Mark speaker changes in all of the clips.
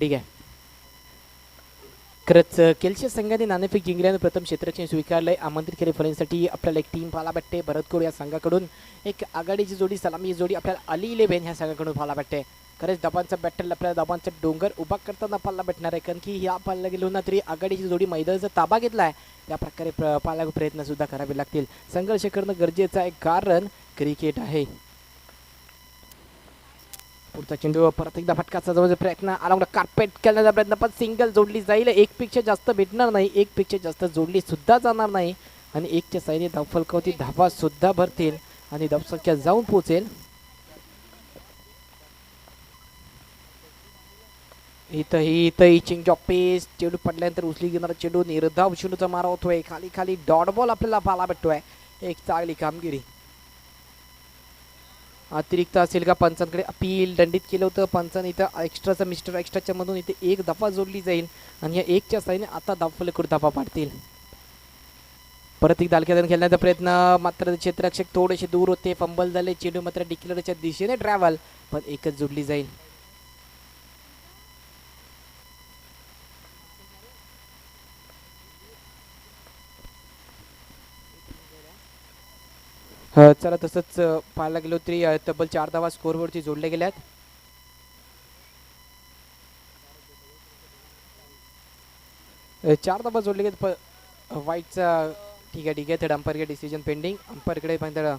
Speaker 1: ठीक आहे. खरंच केलच्या संघाने नाणेफेक जिंकल्यानं प्रथम क्षेत्ररक्षण स्वीकारलंय. आमंत्रित केले फलंदाजीसाठी आपल्याला एक टीम पाहायला भेटते. भरतकोड या संघाकडून एक आघाडीची जोडी, सलामी जोडी आपल्याला अली 11 ह्या संघाकडून पाहायला भेटते. खरंच दबांचा बॅटल आपल्याला दबांचा डोंगर उभा करताना पाहायला भेटणार आहे, कारण की ह्या पाहायला गेलो ना तरी आघाडीची जोडी मैदानाचा ताबा घेतलाय त्या प्रकारे पाहायला प्रयत्न सुद्धा करावे लागतील. संघर्ष करणं गरजेचं आहे, कारण क्रिकेट आहे. पुढचा चेंडू परत एकदा फटकाचा जवळ प्रयत्न आला, कार्पेट खेळण्याचा प्रयत्न, पण सिंगल जोडली जाईल. एक पेक्षा जास्त भेटणार नाही, एक पेक्षा जास्त जोडली सुद्धा जाणार नाही आणि एकच्या साईने धावफलकावरती धावा सुद्धा भरतील आणि धावसंख्या जाऊन पोहोचेल. इथं चेंज ऑफ पेस, चेंडू पडल्यानंतर उचली घेणारा चेंडू निर्धाव चेंडूचा मारा होतोय. खाली खाली डॉट बॉल आपल्याला पाहायला भेटतोय. एक चांगली कामगिरी. अतिरिक्त असेल का पंचांकडे अपील दंडित केलं होतं पंचांनी. इथं एक्स्ट्राचा मिस्टर एक्स्ट्राच्या मधून इथे एक धावा जोडली जाईल आणि या एकच्या साईने आता धावफलक धावा पाडतील. परत एक दालक्यातून खेळण्याचा प्रयत्न, मात्र क्षेत्ररक्षक थोडेसे दूर होते, फंबल झाले. चेंडू मात्र डिक्लेअरच्या दिशेने ट्रॅव्हल, पण एकच जोडली जाईल. चला तसंच पाहायला गेलो तरी तब्बल 4 धावा स्कोरवरती जोडल्या गेल्यात. चार धावा जोडले गेले वाईटचा. ठीक आहे ठीक आहे, थर्ड अंपायर डिसिजन पेंडिंग. अंपायरकडे पण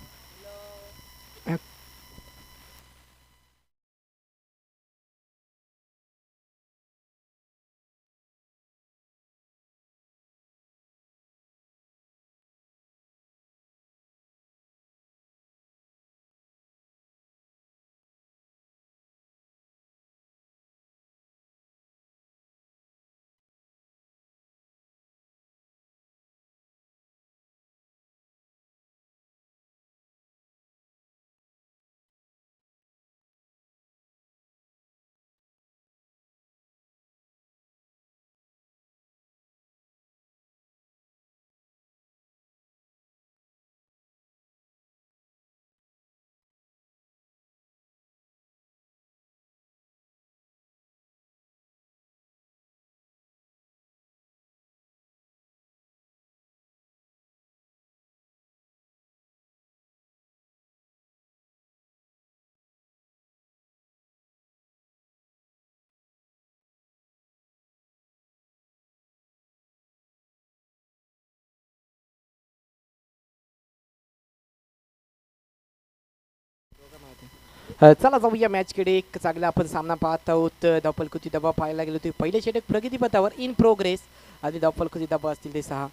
Speaker 1: चला जाऊया मॅचकडे. एक चांगला आपण सामना पाहत आहोत. धावफलकाची दबा पाहायला गेलो तर पहिले षटक प्रगतीपथावर इन प्रोग्रेस आणि धावफलकाची दबा असतील ते 6.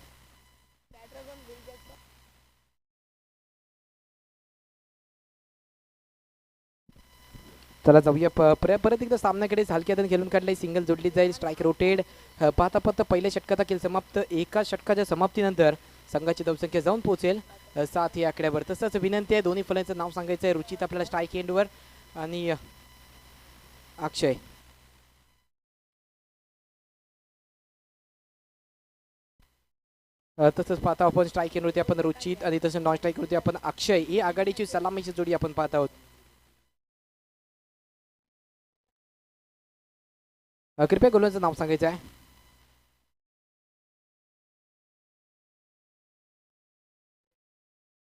Speaker 1: चला जाऊया परत एकदा सामन्याकडे. हलक्यातून खेळून काढलाय, सिंगल जोडली जाईल. Strike rotated. पाहता पाहता पहिल्या षटकाचा खेळ समाप्त. एका षटकाच्या समाप्तीनंतर संघाची धावसंख्या जाऊन पोहोचेल 7 या आकड्यावर. तसंच विनंती आहे, दोन्ही फलंदाजांचं नाव सांगायचं आहे. रुचित आपल्याला स्ट्राईक एंडवर आणि अक्षय. तसंच पाहता आपण स्ट्राईक एंडवरती आपण रुचित आणि तसं नॉन स्ट्राईक वरती आपण अक्षय. ही आघाडीची सलामीची जोडी आपण पाहत आहोत. कृपया गोलंदाजाचं नाव सांगायचं आहे.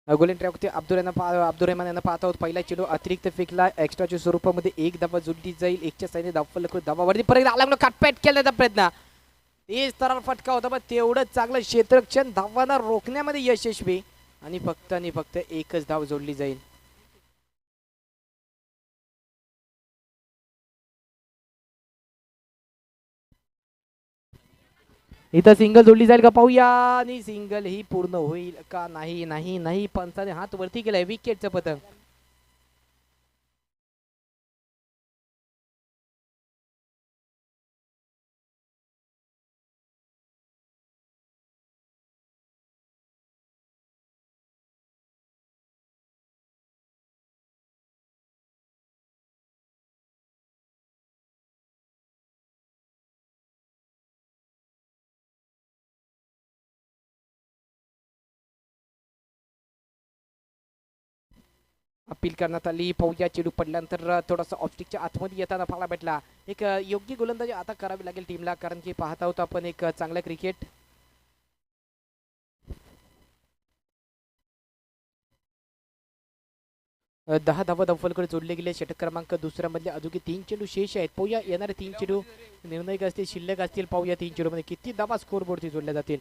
Speaker 1: गोलंदाज ट्रॅकवरती अब्दुल रहमान यांना पाहत आहोत. पहिला चेंडू अतिरिक्त फेकला, एक्स्ट्राच्या स्वरूपामध्ये एक धावा जोडली जाईल. एकच्या साईने धावफलक धावावरती परत आला, काटपॅट केल्याचा प्रयत्न. तेच तरल फटका होता, पण तेवढंच चांगलं क्षेत्ररक्षण धावांना रोखण्यामध्ये यशस्वी आणि फक्त एकच धाव जोडली जाईल. इथं सिंगल जोडली जाईल का पाहूया, आणि सिंगल ही पूर्ण होईल का नाही. नाही नाही, पंचाने हात वरती केलाय. विकेटचं पतंग. अपील करण्यात आली. पाहूया चेंडू पडल्यानंतर थोडासा ऑफस्टिकच्या आतमध्ये येताना पाहायला भेटला. एक योग्य गोलंदाजी आता करावी लागेल टीमला, कारण की पाहता होता आपण एक चांगलं क्रिकेट. दहा धावा धावफलकडे जोडले गेले. षटक क्रमांक दुसऱ्यामधले अजूनही 3 चेंडू शेष आहेत. पाहूया येणारे 3 चेंडू निर्णायक असतील, शिल्लक असतील. पाहूया 3 चेंडू मध्ये किती धावा स्कोरबोर्डची जोडल्या जातील.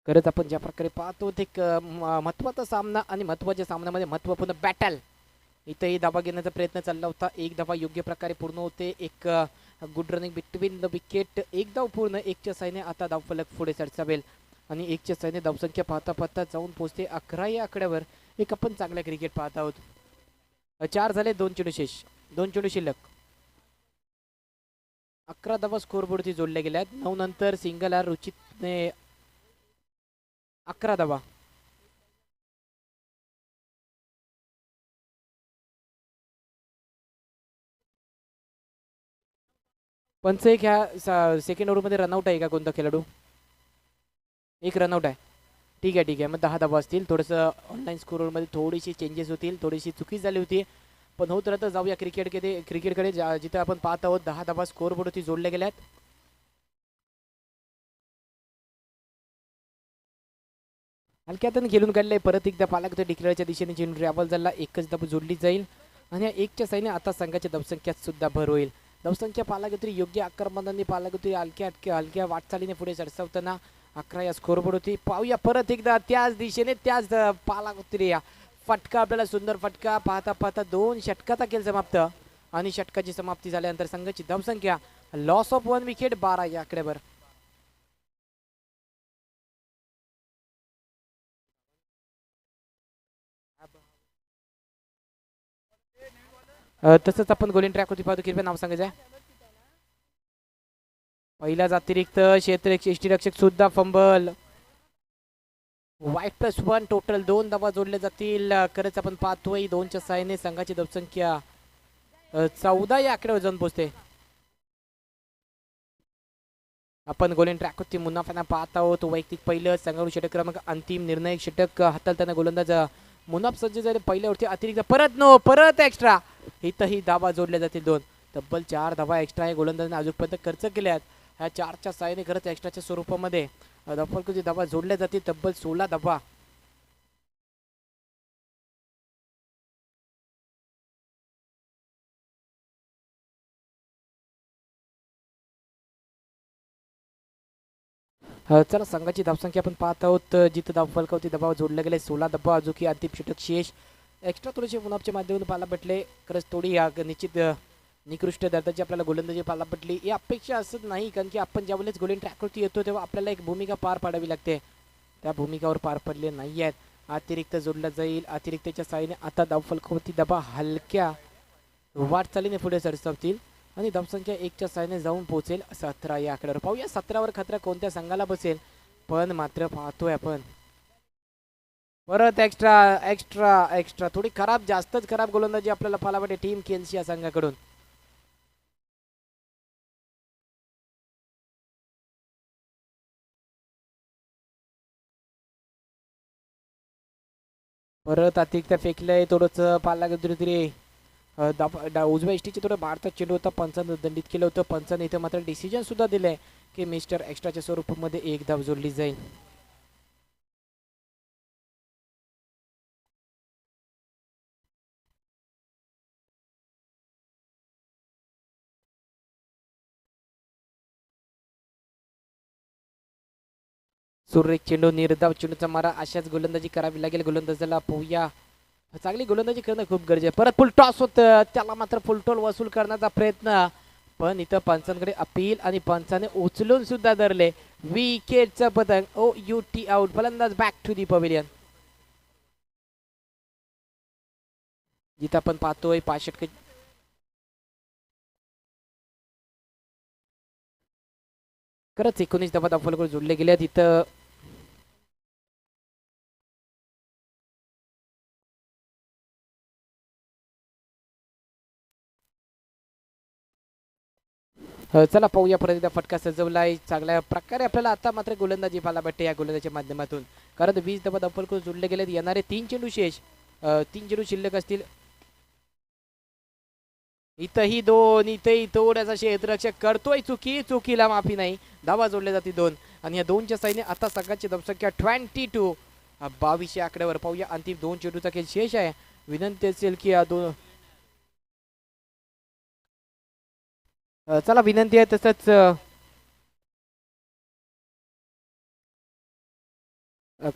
Speaker 1: खरंच आपण ज्या प्रकारे पाहतो ते महत्वाचा सामना आणि महत्वाच्या सामन्यामध्ये महत्वपूर्ण बॅटल. इथंही धावा घेण्याचा प्रयत्न चालला होता. एक धावा योग्य प्रकारे पूर्ण होते. एक good running between the wicket. एक धाव पूर्ण. एकच्या साईने आता धावफलक पुढे सरसावेल आणि एकच्या साईने धावसंख्या पाहता पाहता जाऊन पोहोचते 11 या आकड्यावर. एक आपण चांगला क्रिकेट पाहत आहोत. 4 झाले, 2 चेंडू शेष, 2 चेंडू शिल्लक. 11 धावा स्कोरबोर्डची जोडल्या गेल्यात. 9 नंतर सिंगल आर रुचितने 11 धावा. पंच एक ह्या सेकंड ओव्हरमध्ये रनआउट आहे का कोणता खेळाडू? एक रनआउट आहे. ठीक आहे ठीक आहे, मग 10 धावा असतील. थोडंसं ऑनलाईन स्कोरमध्ये थोडीशी चेंजेस होतील, थोडीशी चुकी झाली होती, पण होत राहतं. जाऊया क्रिकेटकडे जिथे आपण पाहत आहोत. 10 धावा स्कोरबोर्डवरती जोडल्या गेल्यात. हलक्यातून खेळून काढलंय. परत एकदा पालक डिक्लेअरच्या दिशेने चेंडू ट्रॅव्हल झाला. एकच धाव जोडली जाईल आणि या एकच्या साईने आता संघाच्या धावसंख्यात सुद्धा भर होईल. धावसंख्या पालागत्री योग्य आक्रमणाने पालागत्री हलक्या वाटचालीने पुढे सरसावताना 11 या स्कोरबोर्ड होती. पाहूया परत एकदा त्याच दिशेने त्याच पालागत्री फटका. आपल्याला सुंदर फटका. पाहता पाहता 2 षटकाचा खेळ समाप्त आणि षटकाची समाप्ती झाल्यानंतर संघाची धावसंख्या लॉस ऑफ 1 विकेट 12 या आकड्यावर. तसंच आपण गोलिंग ट्रॅक होती पाहतो. कृपया नाव सांगायचं. पहिलाच अतिरिक्त क्षेत्र यष्टीरक्षक सुद्धा फंबल. वाईट +1 टोटल 2 धावा जोडल्या जातील. खरंच आपण पाहतोय 2च्या साहाय्याने संघाची धावसंख्या 14 या आकड्यावर जाऊन पोहोचते. आपण गोलिंग ट्रॅक होती मुनाफाना पाहत आहोत. वैयक्तिक पहिलं संघाकडून षटक क्रमांक अंतिम निर्णायक षटक हाताळताना गोलंदाज मुनाफ सज्ज झाले. पहिल्यावरती अतिरिक्त परत एक्स्ट्रा. इथंही धावा जोडल्या जातील 2. तब्बल 4 धावा एक्स्ट्रा हे गोलंदाजाने अजूनपर्यंत खर्च केल्यात. ह्या 4च्या साहाय्याने खरंच एक्स्ट्राच्या स्वरूपामध्ये धावफलकाची धावा जोडल्या जातील. तब्बल 16 धावा. चला संघाची धावसंख्या आपण पाहत आहोत. जिथं धावफलकावरती दबाव जोडले गेले 16 धावा. अजून अंतिम षटक शेष. एक्स्ट्रा थोडेसे मुनाफच्या माध्यमातून पाहायला भेटले. खरंच थोडी निश्चित निकृष्ट दर्जाची आपल्याला गोलंदाजी पाहायला भेटली. ही अपेक्षा असत नाही, कारण की आपण ज्यावेळेस गोलिंग ट्रॅकवरती येतो तेव्हा आपल्याला एक भूमिका पार पाडावी लागते. त्या भूमिकावर पार पडले नाही आहेत. अतिरिक्त जोडला जाईल. अतिरिक्तच्या साहाय्याने आता धावफलकावरती दबा हलक्या वाटचालीने पुढे सरसावतील आणि धावसंख्या 1च्या साहाय्याने जाऊन पोहोचेल 17 या आकड्यावर. पाहूया 17वर खतरा कोणत्या संघाला बसेल. पण मात्र पाहतोय आपण परत एक्स्ट्रा थोडी खराब, जास्तच खराब गोलंदाजी आपल्याला पाहायला भेटे टीम केन्स या संघाकडून. परत अतिरिक्त फेकलंय. थोडंसं पाहायला उजव्या इष्टीचे थोडं भारतात चेंडू होता. पंचांनी दंडित केलं होतं. पंचांनी इथं मात्र डिसिजन सुद्धा दिलंय की मिस्टर एक्स्ट्राच्या स्वरूपामध्ये 1 धाव जोडली जाईल. सुरेख चेंडू, निर्धाव चेंडूचा मारा. अशाच गोलंदाजी करावी लागेल गोलंदाजाला. पाहूया चांगली गोलंदाजी करणं खूप गरजेचं आहे. परत फुल टॉस होतं. त्याला मात्र फुलटॉल वसूल करण्याचा प्रयत्न, पण इथं पंचांकडे अपील आणि पंचाने उचलून सुद्धा धरले. विकेटचा पतंग. OUT out. फलंदाज बॅक टू दी पवेलियन. जिथं आपण पाहतोय 5 षटके खरंच 19 धावा धावफलकावर जोडले गेले. तिथं चला पाहूया परत एकदा फटका सजवलाय चांगल्या प्रकारे आपल्याला आता मात्र गोलंदाजी पाहायला भेटते या गोलंदाजीच्या माध्यमातून. कारण 20 धावा धावफलक जोडले गेलेत. येणारे 3 चेंडू शेष 3 चेंडू शिल्लक असतील. इथंही दोन, इथेही थोडासा क्षेत्ररक्षक करतोय चुकी, चुकीला माफी नाही. धावा जोडल्या जाते 2 आणि या 2च्या साईने आता संघाची धावसंख्या 22. 22 आकड्यावर पाहूया. अंतिम 2 चेंडूचा खेळ शेष आहे. विनंती असेल की या दोन चला विनंती आहे तसंच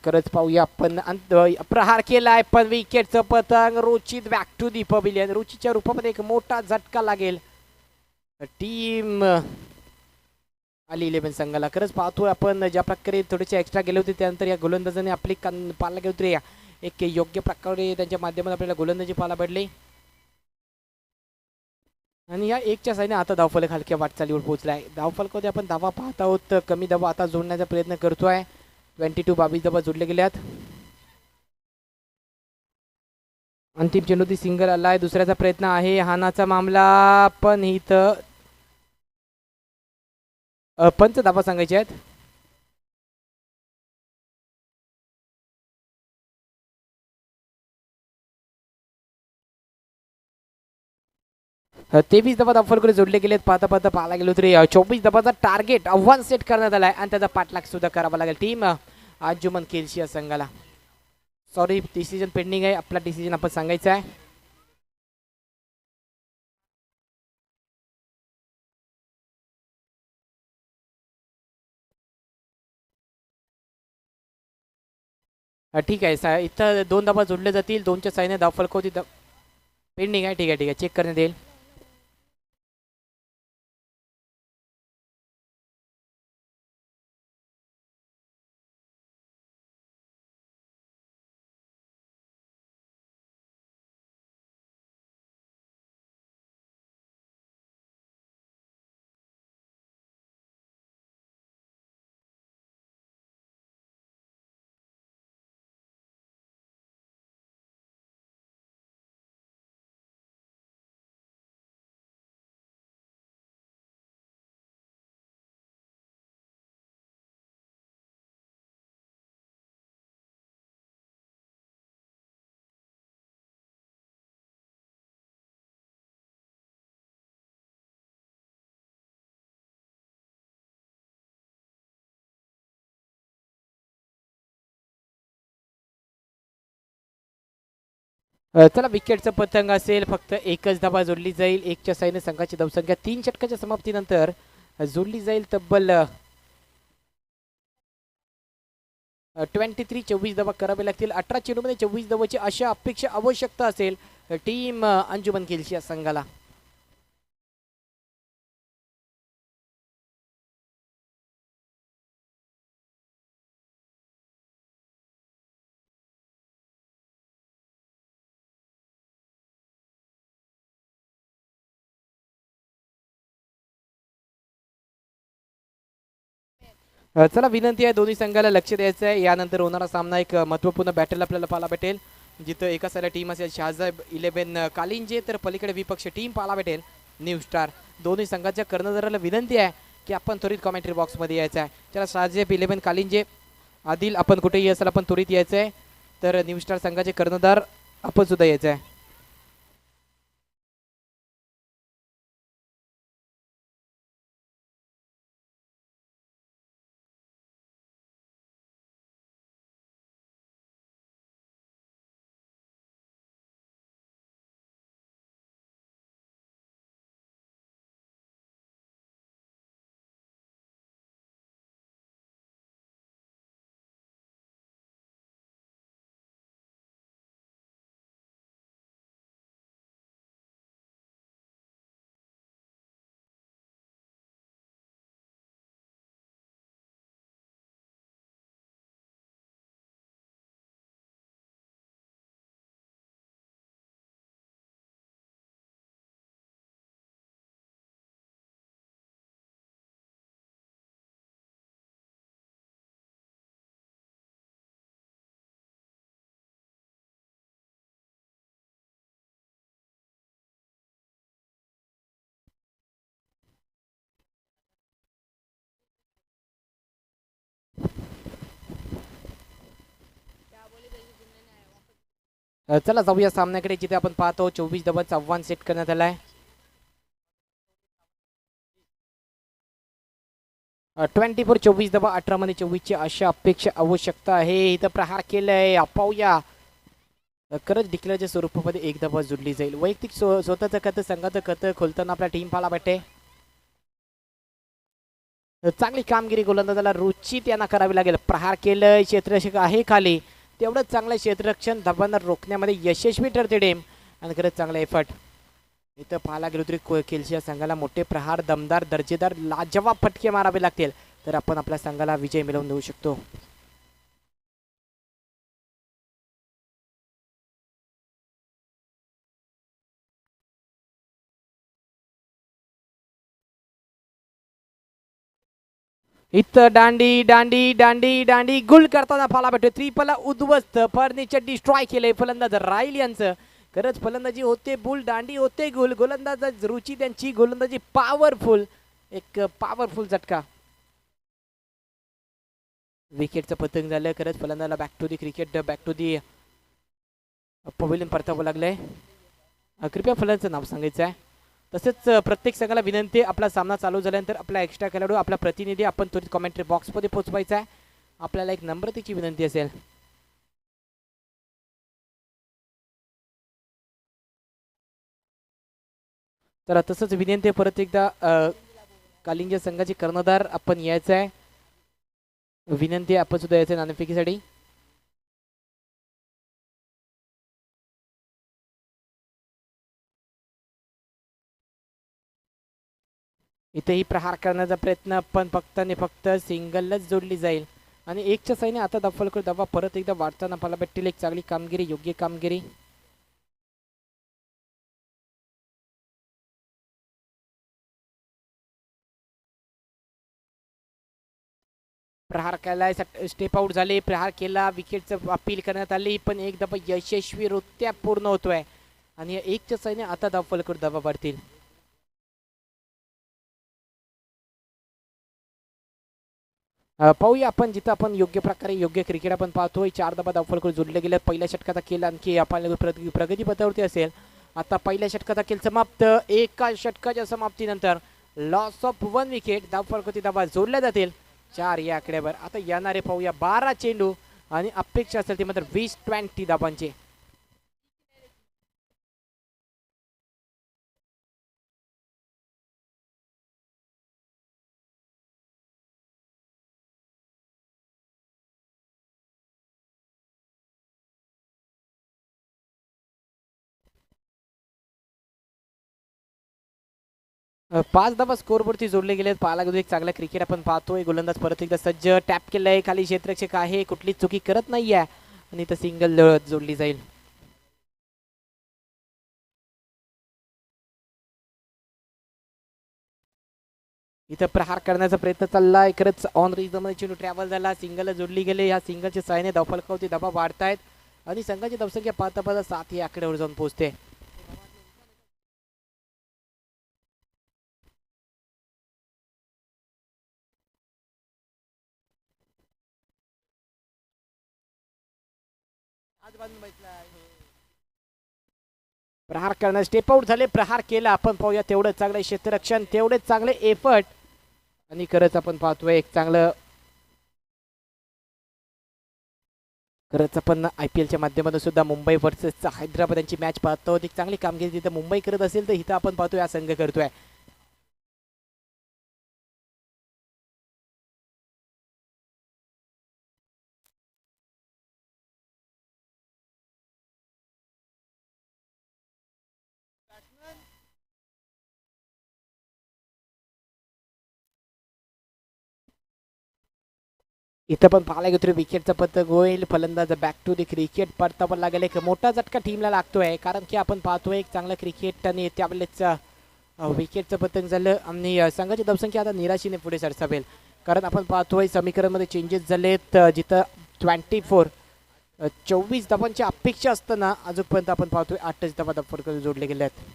Speaker 1: खरंच पाहूया आपण प्रहार केलाय पण विकेटचं पतंग Rochit back to the pavilion. रुचीच्या रूपामध्ये एक मोठा झटका लागेल टीम आली 11 संघाला. खरंच पाहतोय आपण ज्या प्रकारे थोडेसे एक्स्ट्रा गेले होते त्यानंतर या गोलंदाजाने आपली पाहायला गेलो तरी एक योग्य प्रकारे त्यांच्या माध्यमातून आपल्याला गोलंदाजी पाहायला भेटली. आणि या 1च्या साईने आता धावफलक हलक्या वाटचालीवर पोहोचलाय. धावफलकामध्ये आपण धावा पाहत आहोत. कमी धावा आता जोडण्याचा प्रयत्न करतोय. 22 धावा जोडले गेल्यात. अंतिम चेंडू सिंगल आलाय. दुसऱ्याचा प्रयत्न आहे हानाचा मामला पण इथं पंच धावा सांगायचे आहेत. तेवीस धावा धावफलकडे जोडले गेलेत. पाहता पाहता पाहायला गेलो तरी 24 धावाचा टार्गेट आव्हान सेट करण्यात आलाय आणि त्याचा पाठलाग सुद्धा करावा लागेल टीम अंजुमन खेलशी या संघाला. सॉरी डिसिजन पेंडिंग आहे. आपला डिसिजन आपण सांगायचा आहे. ठीक आहे. इथं 2 धावा जोडल्या जातील. 2च्या साईने धावफलक होती पेंडिंग आहे. ठीक आहे ठीक आहे चेक करण्यात येईल. चला विकेटचं पतंग असेल. फक्त एकच धावा जोडली जाईल. 1च्या साईने संघाची धावसंख्या 3 षटकाच्या समाप्तीनंतर जोडली जाईल तब्बल 23. 24 धावा करावे लागतील. 18 चेंडूमध्ये 24 धावाची अशा अपेक्षा आवश्यकता असेल टीम अंजुमन खेलशी या संघाला. चला विनंती आहे दोन्ही संघाला लक्ष द्यायचं आहे. यानंतर होणारा सामना एक महत्त्वपूर्ण बॅटल आपल्याला पाहायला भेटेल. जिथं एका साईडला टीम असेल शहाजाब 11 कालिंजे तर पलीकडे विपक्ष टीम पाहायला भेटेल न्यू स्टार. दोन्ही संघाच्या कर्णधाराला विनंती आहे की आपण त्वरित कॉमेंट्री बॉक्समध्ये यायचं आहे. त्याला शहाजाब 11 कालिंजे आदिल आपण कुठेही असेल आपण त्वरित यायचं आहे. तर न्यू स्टार संघाचे कर्णधार आपण सुद्धा यायचं आहे. चला जाऊया सामन्याकडे, जिथे आपण पाहतो 24 धावांचं आव्हान सेट करण्यात आलं आहे. 24 धावा 18 मध्ये 24ची अशा अपेक्षा आवश्यकता आहे. इथं प्रहार केलंय, पाहूया खरंच डिक्लेअरच्या स्वरूपामध्ये एक धावा जुडली जाईल. वैयक्तिक स्वतःचं खातं संघाचं खातं खोलताना आपल्या टीम पाहायला भेटते. चांगली कामगिरी गोलंदाजाला रुची त्यांना करावी लागेल. प्रहार केलं, क्षेत्ररक्षक आहे खाली, तेवढंच चांगलं क्षेत्ररक्षण धावांना रोखण्यामध्ये यशस्वी ठरते टीम. आणि खरंच चांगला एफर्ट इथं पाहायला गेलो तरी केलच्या संघाला मोठे प्रहार, दमदार, दर्जेदार, लाजवाब फटके मारावे लागतील तर आपण आपल्या संघाला विजय मिळवून देऊ शकतो. इथं दांडी दांडी दांडी दांडी गुल करताना पाहायला भेटतो. त्रिपला उद्ध्वस्त, फर्निचर डिस्ट्रॉय केले फलंदाज राईल यांचं. खरंच फलंदाजी होते बुल, दांडी होते गुल. गोलंदाज रुची त्यांची, गोलंदाजी पॉवरफुल, एक पॉवरफुल झटका. विकेटचं पतंग झालं. खरंच फलंदाला back to the cricket, back to the pavilion परतावं लागलंय. कृपया फलंदाचं नाव सांगायचं आहे. तसेच प्रत्येक संघाला विनंती, आपला सामना चालू झाल्यानंतर आपला एक्स्ट्रा खेळाडू, आपला प्रतिनिधी आपण त्वरित कॉमेंट्री बॉक्समध्ये पोहोचवायचा आहे. आपल्याला एक नम्रतेची विनंती असेल. तर तसंच विनंती परत एकदा कालिंग संघाचे कर्णधार आपण यायचं आहे. विनंती आपण सुद्धा यायचं नाणेफेकीसाठी. इथेही प्रहार करण्याचा प्रयत्न, पण फक्त आणि फक्त सिंगलच जोडली जाईल. आणि एकच्या साईने आता दफलकर धावा परत एकदा वाढताना पाहायला भेटतील. एक चांगली कामगिरी, योग्य कामगिरी. प्रहार केलाय, स्टेप आउट झाले, प्रहार केला, विकेटचं अपील करण्यात आली, पण एक धावा यशस्वीरित्या पूर्ण होतोय. आणि एकच्या साईने आता दफलकर धावा वाढतील. पाहूया आपण, जिथं आपण योग्य प्रकारे योग्य क्रिकेट आपण पाहतोय. 4 धावा धावफलक जोडले गेले. पहिल्या षटकाचा खेळ आणखी आपण प्रगती पथावरती असेल. आता पहिल्या षटकाचा खेळ समाप्त. एका षटकाच्या समाप्तीनंतर लॉस ऑफ 1 विकेट, धावफलकाची धावा जोडल्या जातील 4 या आकड्यावर. आता येणारे पाहूया 12 चेंडू आणि अपेक्षा असेल ते मात्र 20 धावांचे. पाच धावा स्कोरवरती जोडले गेले. पाहायला गेलो एक चांगला क्रिकेट आपण पाहतोय. गोलंदाज परत एकदा सज्ज, टॅप केलंय, खाली क्षेत्ररक्षक आहे, कुठलीच चुकी करत नाहीये आणि इथं सिंगल जोडली जाईल. इथं प्रहार करण्याचा प्रयत्न चाललाय. खरंच ऑन रिझमध्ये चेंडू ट्रॅव्हल झाला, सिंगल जोडली गेले. या सिंगलच्या साहाय्याने धावफलकावरती धावा वाढतायत आणि संघाची धावसंख्या पाहता पाहता 7 या आकड्यावर जाऊन पोहोचते. प्रहार करणं, स्टेप आउट झाले, प्रहार केला. आपण पाहूया तेवढं चांगलं क्षेत्ररक्षण, तेवढेच चांगले एफर्ट. आणि खरंच आपण पाहतोय एक चांगलं, खरंच आपण IPLच्या माध्यमातून सुद्धा मुंबई वर्सेस हैदराबाद यांची मॅच पाहतो. एक चांगली कामगिरी तिथं मुंबई करत असेल तर इथं आपण पाहतोय हा संघ करतोय. इथं पण पाहायला गेलो तरी विकेटचं पतंग होईल. फलंदाज बॅक टू दी क्रिकेट परतावा लागेल. एक मोठा झटका टीमला लागतोय, कारण की आपण पाहतोय एक चांगलं क्रिकेट आणि त्यावेळेस विकेटचं पतंग झालं आणि संघाची धावसंख्या आता निराशीने पुढे सरसावेल. कारण आपण पाहतोय समीकरणमध्ये चेंजेस झालेत. जिथं 24 धावांची अपेक्षा असताना अजूनपर्यंत आपण पाहतोय 8च धावा धावफलक जोडले गेले आहेत.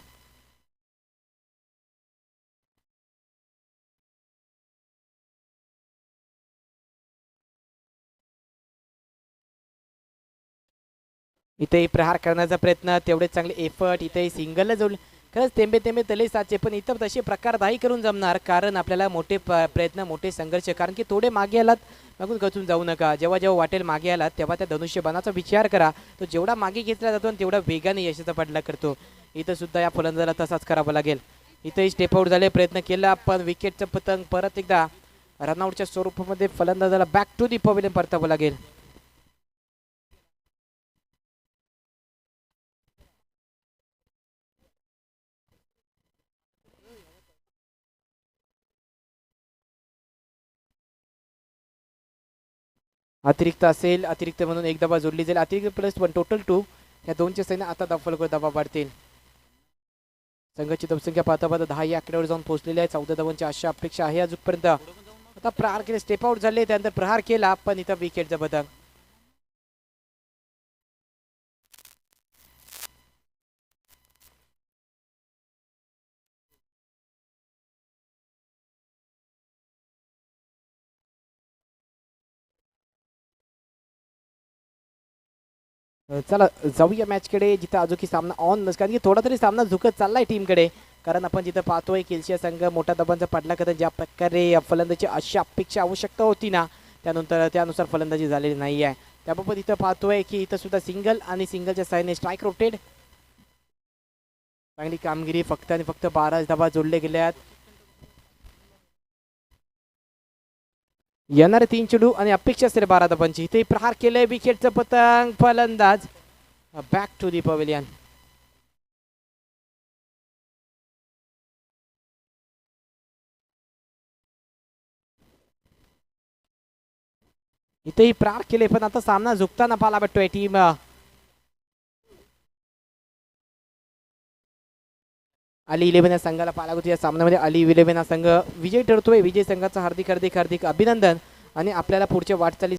Speaker 1: इथेही प्रहार करण्याचा प्रयत्न, तेवढे चांगले एफर्ट, इथेही सिंगलला जोडले. खरंच तेंबे तेंबे तले साचे, पण इथं तसे प्रकार नाही करून जमणार, कारण आपल्याला मोठे प्रयत्न, मोठे संघर्ष, कारण की थोडे मागे आलात मागून खचून जाऊ नका. जेव्हा जेव्हा वाटेल मागे आलात तेव्हा त्या धनुष्यबाणाचा विचार करा. तो जेवढा मागे घेतला जातो आणि तेवढा वेगाने यशाचा पडला करतो. इथं सुद्धा या फलंदाजाला तसाच करावा लागेल. इथेही स्टेप आउट झाले, प्रयत्न केला, पण विकेटचं पतंग परत एकदा रनआउटच्या स्वरूपामध्ये फलंदाजाला बॅक टू दी पवेलियन परतावं लागेल. अतिरिक्त असेल, अतिरिक्त म्हणून एक दबा जोडली जाईल, अतिरिक्त +1 टोटल 2. या दोनच्या सैन्य आता दबा पाडतील. संघाची धावसंख्या पाहता पाहता 10 या आकड्यावर जाऊन पोहोचलेली आहे. 14 धावांची अशा अपेक्षा आहे अजूनपर्यंत. आता प्रहार केले, स्टेप आउट झाले, त्यानंतर प्रहार केला, पण इथं विकेटचा पतंग. चला जाऊया मॅचकडे, जिथं अजून की सामना ऑन नस, कारण की थोडा तरी सामना झुकत चाललाय टीमकडे. कारण आपण जिथं पाहतोय केलशिया संघ मोठ्या दबांचा पडला का, ज्या प्रकारे फलंदाची अशी अपेक्षा आवश्यकता होती ना, त्यानुसार फलंदाजी झालेली नाही आहे. त्याबाबत इथं पाहतोय की इथं सुद्धा सिंगल आणि सिंगलच्या साहाय्याने स्ट्राईक रोटेड. चांगली कामगिरी, फक्त आणि फक्त 12 धावा जोडले गेले आहेत. येणारे 3 चेंडू आणि अपेक्षा असेल 12 धावांची. इथे प्रहार केले, विकेटचं पतंग, फलंदाज बॅक टू दी पवेलियन. इथेही प्रहार केले, पण आता सामना झुकताना पाहायला भेटतोय. टीम अली 11 या संघाला पाहायला होती. या सामन्यामध्ये अली 11 हा संघ विजय ठरतोय. विजय संघाचा हार्दिक हार्दिक हार्दिक अभिनंदन, आणि आपल्याला पुढच्या वाटचाली